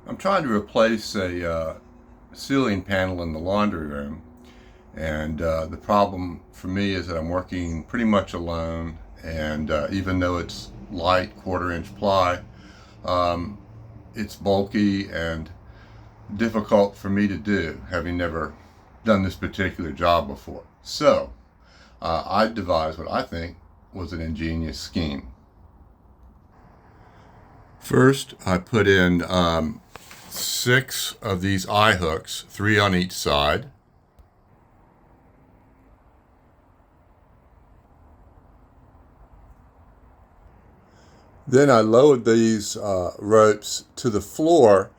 I'm trying to replace a ceiling panel in the laundry room, and the problem for me is that I'm working pretty much alone, and even though it's light quarter-inch ply, um, it's bulky and difficult for me to do, having never done this particular job before. So I devised what I think was an ingenious scheme. First, I put in 6 of these eye hooks, 3 on each side. Then I lowered these ropes to the floor,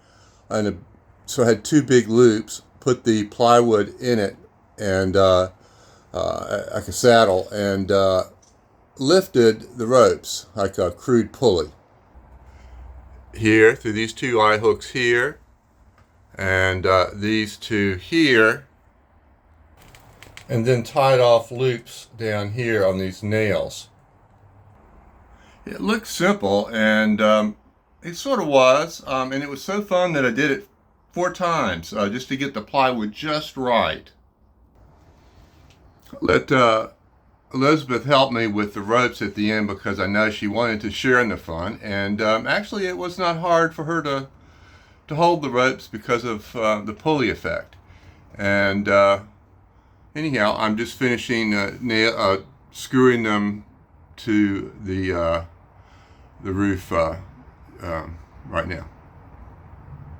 and so I had 2 big loops, put the plywood in it, and like a saddle, and lifted the ropes like a crude pulley. Here, through these 2 eye hooks here, and these 2 here, and then tied off loops down here on these nails. It looks simple, and it sort of was, and it was so fun that I did it 4 times just to get the plywood just right. Let Elizabeth help me with the ropes at the end because I know she wanted to share in the fun, and actually it was not hard for her to hold the ropes because of the pulley effect. And anyhow, I'm just finishing screwing them to the roof right now.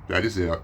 That is it.